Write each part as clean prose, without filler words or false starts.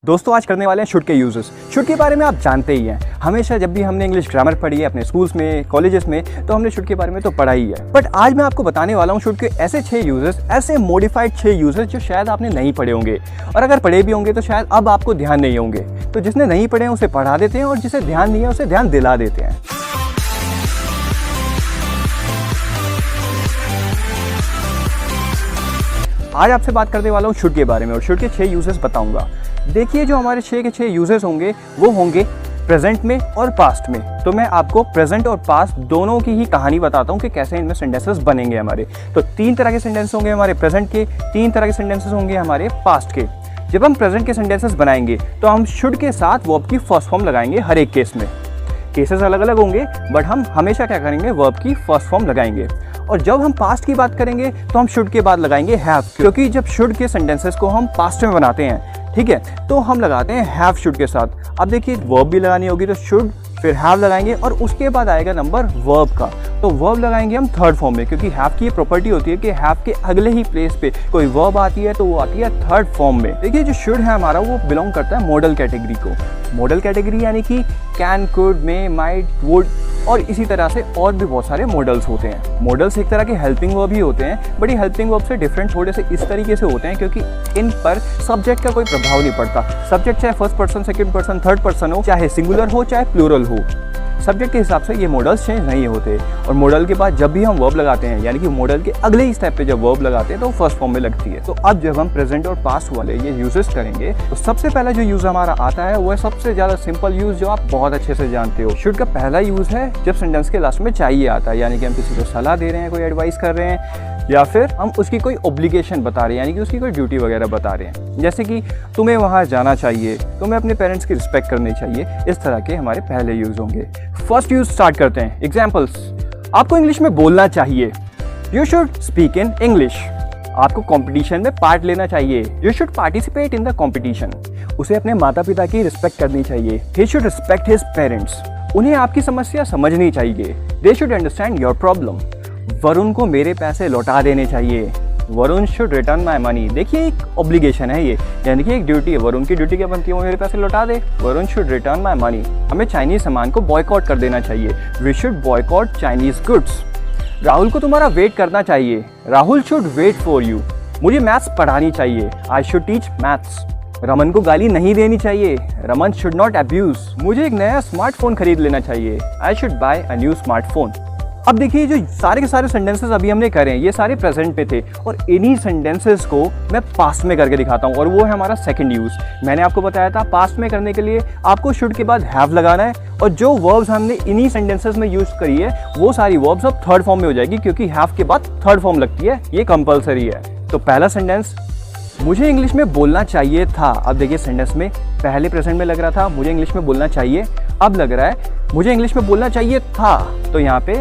दोस्तों आज करने वाले हैं शुड के यूजेस। शुड के बारे में आप जानते ही हैं, हमेशा जब भी हमने इंग्लिश ग्रामर पढ़ी है अपने स्कूल्स में, कॉलेजेस में, तो हमने शुड के बारे में तो पढ़ा ही है। बट आज मैं आपको बताने वाला हूँ शुड के ऐसे 6 यूजेस, ऐसे मॉडिफाइड 6 यूजेस जो शायद आपने नहीं पढ़े होंगे, और अगर पढ़े भी होंगे तो शायद अब आपको ध्यान नहीं होंगे। तो जिसने नहीं पढ़े हैं उसे पढ़ा देते हैं, और जिसे ध्यान नहीं है उसे ध्यान दिला देते हैं। आज आपसे बात करने वाला हूँ शुड के बारे में, और शुड के 6 यूजेस बताऊंगा। देखिए जो हमारे 6 के 6 यूजेस होंगे वो होंगे प्रेजेंट में और पास्ट में। तो मैं आपको प्रेजेंट और पास्ट दोनों की ही कहानी बताता हूँ कि कैसे इनमें सेंटेंसेस बनेंगे हमारे। तो 3 तरह के सेंटेंस होंगे हमारे प्रेजेंट के, 3 तरह के सेंटेंसेस होंगे हमारे पास्ट के। जब हम प्रेजेंट के सेंटेंसेस बनाएंगे तो हम शुड के साथ वर्ब की फर्स्ट फॉर्म लगाएंगे। हर एक केस में केसेस अलग अलग होंगे, बट हम हमेशा क्या करेंगे, वर्ब की फर्स्ट फॉर्म लगाएंगे। और जब हम पास्ट की बात करेंगे तो हम शुड के बाद लगाएंगे हैव, क्योंकि जब शुड के सेंटेंसेस को हम पास्ट में बनाते हैं, ठीक है, तो हम लगाते हैं हैव शुड के साथ। अब देखिए वर्ब भी लगानी होगी तो शुड फिर हैव लगाएंगे, और उसके बाद आएगा नंबर वर्ब का। तो वर्ब लगाएंगे हम थर्ड फॉर्म में, क्योंकि हैव की ये प्रॉपर्टी होती है कि हैव के अगले ही प्लेस पे कोई वर्ब आती है तो वो आती है थर्ड फॉर्म में। देखिए जो शुड है हमारा वो बिलोंग करता है मॉडल कैटेगरी को। मॉडल कैटेगरी यानी कि can, could, may, might, would, और इसी तरह से और भी बहुत सारे मॉडल्स होते हैं। मॉडल्स एक तरह के हेल्पिंग वर्ब ही होते हैं, बट ये हेल्पिंग वर्ब से डिफरेंट थोड़े से इस तरीके से होते हैं क्योंकि इन पर सब्जेक्ट का कोई प्रभाव नहीं पड़ता। सब्जेक्ट चाहे first person, second person, third person हो, चाहे सिंगुलर हो चाहे प्लूरल हो, सब्जेक्ट के हिसाब से ये मॉडल्स चेंज नहीं होते। और मॉडल के बाद जब भी हम वर्ब लगाते हैं, यानी कि मॉडल के अगले ही स्टेप पे जब वर्ब लगाते हैं तो फर्स्ट फॉर्म में लगती है। तो अब जब हम प्रेजेंट और पास्ट वाले ये यूजेस करेंगे तो सबसे पहला जो यूज हमारा आता है वो है सबसे ज्यादा सिंपल यूज जो आप बहुत अच्छे से जानते हो। शुड का पहला यूज है जब सेंटेंस के लास्ट में चाहिए आता है, यानी कि हम किसी को सलाह दे रहे हैं, कोई एडवाइस कर रहे हैं, या फिर हम उसकी कोई ऑब्लिगेशन बता रहे हैं, यानी कि उसकी कोई ड्यूटी वगैरह बता रहे हैं, जैसे कि तुम्हें वहाँ जाना चाहिए, तुम्हें अपने पेरेंट्स की रिस्पेक्ट करनी चाहिए। इस तरह के हमारे पहले यूज होंगे। फर्स्ट यूज स्टार्ट करते हैं। एग्जाम्पल्स, आपको इंग्लिश में बोलना चाहिए, you should speak in English. आपको कंपटीशन में पार्ट लेना चाहिए, you should participate in the competition. उसे अपने माता पिता की रिस्पेक्ट करनी चाहिए, he should respect his parents. उन्हें आपकी समस्या समझनी चाहिए, they should understand your problem. Varun को मेरे पैसे लौटा देने चाहिए, Varun should return my money. देखिए एक ऑब्लिगेशन है ये, यानी कि एक ड्यूटी है। वरुण की ड्यूटी क्या बनती है, वो मेरे पैसे लौटा दे। Varun should return my money. हमें चाइनीज सामान को बॉयकॉट कर देना चाहिए, we should boycott Chinese goods. Rahul को तुम्हारा वेट करना चाहिए, Rahul should wait for you. मुझे मैथ्स पढ़ानी चाहिए, I should teach maths. Raman को गाली नहीं देनी चाहिए, रमन शुड नॉट अब्यूज। मुझे एक नया स्मार्टफोन खरीद लेना चाहिए, I should buy a new smartphone. अब देखिए जो सारे के सारे सेंटेंसेस अभी हमने करे ये सारे प्रेजेंट पे थे, और इन्हीं सेंटेंसेस को मैं पास्ट में करके दिखाता हूँ, और वो है हमारा सेकंड यूज। मैंने आपको बताया था पास्ट में करने के लिए आपको शुड के बाद हैव लगाना है, और जो वर्ब्स हमने इन्हीं सेंटेंसेस में यूज करी है वो सारी वर्ब्स अब थर्ड फॉर्म में हो जाएगी, क्योंकि हैव के बाद थर्ड फॉर्म लगती है, ये कंपलसरी है। तो पहला सेंटेंस, मुझे इंग्लिश में बोलना चाहिए था। अब देखिए सेंटेंस में पहले प्रेजेंट में लग रहा था मुझे इंग्लिश में बोलना चाहिए, अब लग रहा है मुझे इंग्लिश में बोलना चाहिए था। तो यहाँ पे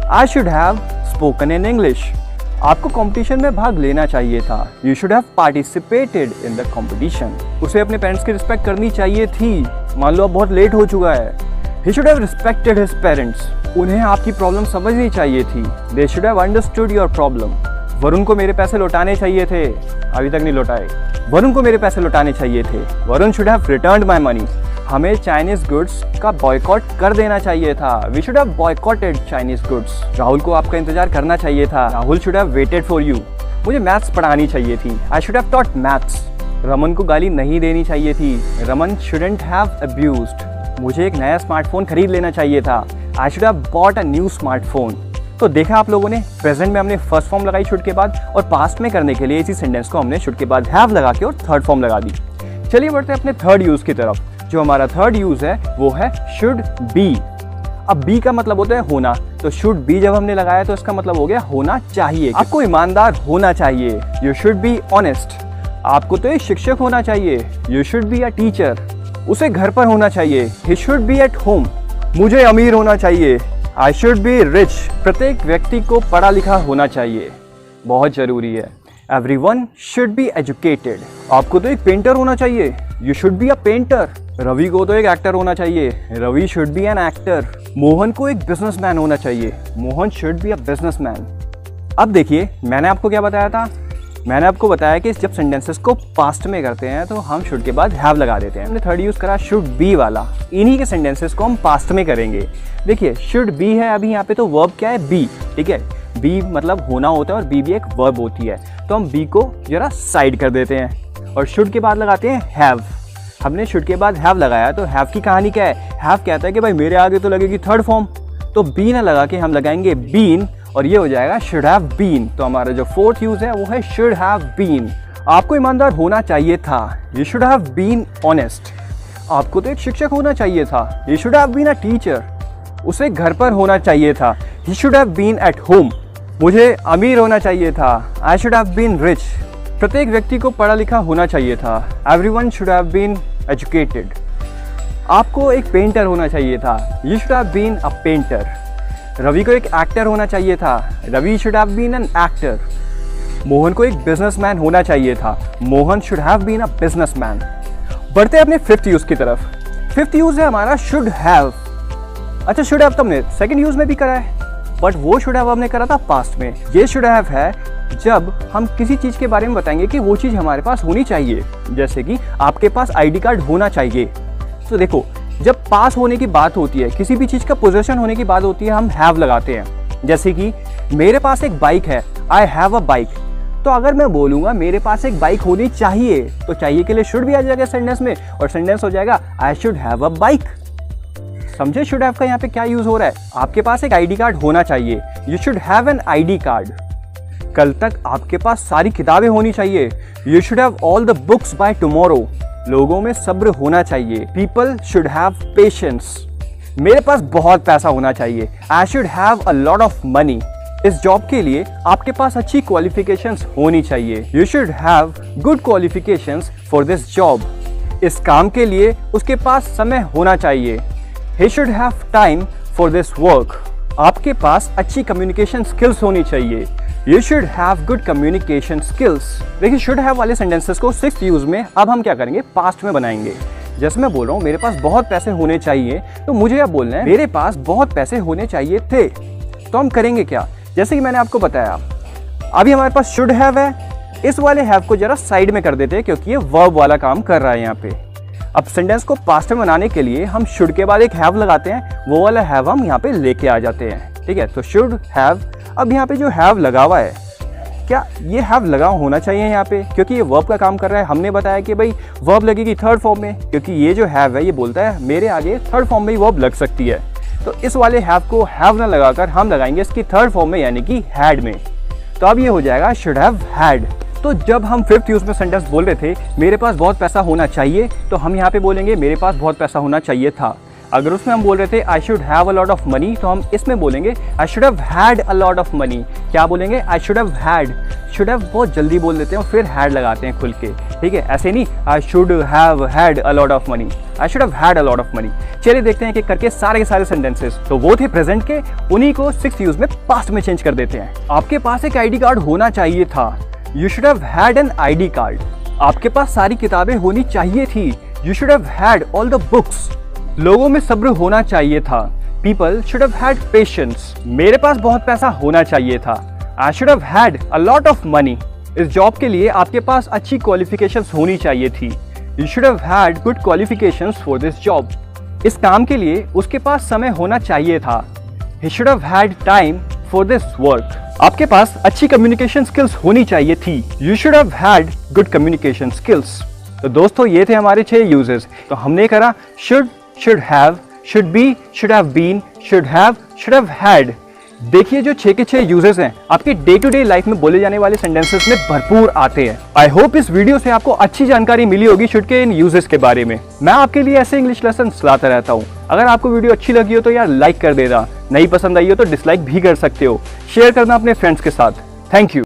I should have spoken in English. आपको कंपटीशन में भाग लेना चाहिए था, You should have participated in the competition. उसे अपने पेरेंट्स की रिस्पेक्ट करनी चाहिए थी, मान लो अब बहुत लेट हो चुका है, He should have respected his parents. उन्हें आपकी प्रॉब्लम समझनी चाहिए थी, They should have understood your problem. Varun को मेरे पैसे लौटाने चाहिए थे, अभी तक नहीं लौटाए, वरुण को मेरे पैसे लौटाने चाहिए थे, Varun should have returned my money. हमें चाइनीज गुड्स का बॉयकॉट कर देना चाहिए था, we should have boycotted Chinese goods. Rahul को आपका इंतजार करना चाहिए था, Rahul should have waited for you. मुझे मैथ्स पढ़ानी चाहिए थी, I should have taught maths. Raman को गाली नहीं देनी चाहिए थी, रमन शुडंट हैव अब्यूज्ड। मुझे एक नया स्मार्टफोन खरीद लेना चाहिए था, I should have bought a new smartphone. तो देखा आप लोगों ने, प्रेजेंट में हमने फर्स्ट फॉर्म लगाई शुड के बाद, और पास्ट में करने के लिए इसी सेंटेंस को हमने शुड के बाद हैव लगा के और थर्ड फॉर्म लगा दी। चलिए बढ़ते हैं अपने थर्ड यूज की तरफ। जो हमारा थर्ड यूज है वो है शुड बी। अब बी का मतलब होता है होना, तो शुड बी जब हमने लगाया तो इसका मतलब हो गया होना चाहिए। आपको ईमानदार होना चाहिए, यू शुड बी ऑनेस्ट। आपको तो एक शिक्षक होना चाहिए, you should be a teacher. उसे घर पर होना चाहिए, he should be eight home. मुझे अमीर होना चाहिए, आई शुड बी रिच। प्रत्येक व्यक्ति को पढ़ा लिखा होना चाहिए, बहुत जरूरी है। Everyone should be educated. आपको तो एक पेंटर होना चाहिए, you should be a painter. Ravi को तो एक एक्टर होना चाहिए, Ravi should be an actor. Mohan को एक बिजनेसमैन होना चाहिए, Mohan should be a businessman. अब देखिए मैंने आपको क्या बताया था, मैंने आपको बताया कि जब सेंटेंसेस को पास्ट में करते हैं तो हम शुड के बाद हैव लगा देते हैं। हमने थर्ड यूज़ करा शुड बी वाला। इन्हीं के सेंटेंसेस को हम पास्ट में करेंगे। देखिए शुड बी है, अभी यहाँ पे तो वर्ब क्या है, बी। ठीक है, बी मतलब होना होता है और बी भी एक वर्ब होती है। तो हम बी को जरा साइड कर देते हैं और शुड के बाद लगाते हैं हैव। हमने शुड के बाद हैव लगाया तो हैव की कहानी क्या है, हैव कहता है कि भाई मेरे आगे तो लगेगी थर्ड फॉर्म, तो बी ना लगा के हम लगाएंगे बीन और ये हो जाएगा शुड हैव बीन। तो हमारा जो फोर्थ यूज है वो है शुड हैव बीन। आपको ईमानदार होना चाहिए था, you should have been honest. आपको तो एक शिक्षक होना चाहिए था, you should have been a teacher. उसे घर पर होना चाहिए था, he should have been at home. मुझे अमीर होना चाहिए था, I should have been rich. प्रत्येक व्यक्ति को पढ़ा लिखा होना चाहिए था, everyone should have been educated. आपको एक पेंटर होना चाहिए था, you should have been a painter. Ravi को एक एक्टर होना चाहिए था, Ravi should have been an actor. Mohan को एक बिजनेसमैन होना चाहिए था, Mohan should have been a businessman. बढ़ते हैं अपने फिफ्थ यूज की तरफ। फिफ्थ यूज है हमारा शुड हैव। अच्छा, शुड हैव तो हमने सेकंड यूज में भी करा है, बट वो शुड हैव हमने करा था पास्ट में। ये शुड हैव है जब हम किसी चीज़ के बारे में बताएंगे कि वो चीज़ हमारे पास होनी चाहिए। जैसे कि आपके पास आईडी कार्ड होना चाहिए। तो देखो, जब पास होने की बात होती है, किसी भी चीज़ का पोजेशन होने की बात होती है, हम हैव लगाते हैं। जैसे कि मेरे पास एक बाइक है, आई हैव अ बाइक। तो अगर मैं बोलूँगा मेरे पास एक बाइक होनी चाहिए, तो चाहिए के लिए शुड भी आ जाएगा सेंटेंस में और सेंटेंस हो जाएगा आई शुड हैव अ बाइक। समझे शुड हैव का यहाँ पे क्या यूज हो रहा है। आपके पास एक आईडी कार्ड होना चाहिए, you should have an ID card. कल तक आपके पास सारी किताबें होनी चाहिए, you should have all the books by tomorrow. लोगों में सब्र होना चाहिए, पीपल शुड हैव पेशेंस। मेरे पास बहुत पैसा होना चाहिए, I should have a lot of money. इस जॉब के लिए आपके पास अच्छी क्वालिफिकेशंस होनी चाहिए, you should have good qualifications for this job. इस काम के लिए उसके पास समय होना चाहिए, he should have time for this work। आपके पास अच्छी कम्युनिकेशन स्किल्स होनी चाहिए, you should have good communication skills। देखिए शुड हैव वाले सेंटेंसेस को सिक्स्थ यूज में अब हम क्या करेंगे, पास्ट में बनाएंगे। जैसे मैं बोल रहा हूँ मेरे पास बहुत पैसे होने चाहिए, तो मुझे अब बोलना है मेरे पास बहुत पैसे होने चाहिए थे। तो हम करेंगे क्या, जैसे कि मैंने आपको बताया अभी हमारे पास शुड हैव है, इस वाले हैव को जरा साइड में कर देते हैं क्योंकि ये वर्ब वाला काम कर रहा है यहाँ पे। अब सेंटेंस को पास्ट में बनाने के लिए हम शुड के बाद एक हैव लगाते हैं, वो वाला हैव हम यहाँ पे लेके आ जाते हैं। ठीक है, तो शुड हैव। अब यहाँ पे जो हैव लगा हुआ है, क्या ये हैव लगा होना चाहिए यहाँ पे, क्योंकि ये वर्ब का काम कर रहा है। हमने बताया कि भाई वर्ब लगेगी थर्ड फॉर्म में, क्योंकि ये जो हैव है ये बोलता है मेरे आगे थर्ड फॉर्म में ही वर्ब लग सकती है। तो इस वाले हैव को हैव ना लगाकर हम लगाएंगे इसकी थर्ड फॉर्म में, यानी कि हैड में। तो अब ये हो जाएगा शुड हैव हैड। तो जब हम फिफ्थ यूज में सेंटेंस बोल रहे थे मेरे पास बहुत पैसा होना चाहिए, तो हम यहाँ पे बोलेंगे मेरे पास बहुत पैसा होना चाहिए था। अगर उसमें हम बोल रहे थे आई should have a lot of money, तो हम इसमें बोलेंगे आई should have had a lot of money. क्या बोलेंगे, आई should have had. Should have बहुत जल्दी बोल देते हैं और फिर हैड लगाते हैं खुल के। ठीक है, ऐसे नहीं आई should have had a lot of money, I should have had a lot of money. चलिए देखते हैं कि करके सारे के सारे सेंटेंसेस। तो वो थे प्रेजेंट के, उन्हीं को सिक्स्थ यूज में पास्ट में चेंज कर देते हैं। आपके पास एक आईडी कार्ड होना चाहिए था, you should have had an ID card. आपके पास सारी किताबें होनी चाहिए थी, you should have had all the books. लोगों में सब्र होना चाहिए था, people should have had patience. मेरे पास बहुत पैसा होना चाहिए था, I should have had a lot of money. इस जॉब के लिए आपके पास अच्छी क्वालिफिकेशंस होनी चाहिए थी, you should have had good qualifications for this job. इस काम के लिए उसके पास समय होना चाहिए था, he should have had time for this work. आपके पास अच्छी कम्युनिकेशन स्किल्स होनी चाहिए थी, you should have had good communication skills. तो दोस्तों ये थे हमारे 6 यूजेस। तो हमने करा should, should have, should be, should have been, should have had. देखिए जो 6 के 6 यूजेस हैं आपके डे टू डे लाइफ में बोले जाने वाले सेंटेंसेस में भरपूर आते हैं। आई होप इस वीडियो से आपको अच्छी जानकारी मिली होगी शुड के इन यूजेस के बारे में। मैं आपके लिए ऐसे इंग्लिश लेसन लाता रहता हूँ। अगर आपको वीडियो अच्छी लगी हो तो यार लाइक कर देना, नहीं पसंद आई हो तो डिसलाइक भी कर सकते हो। शेयर करना अपने फ्रेंड्स के साथ। Thank you.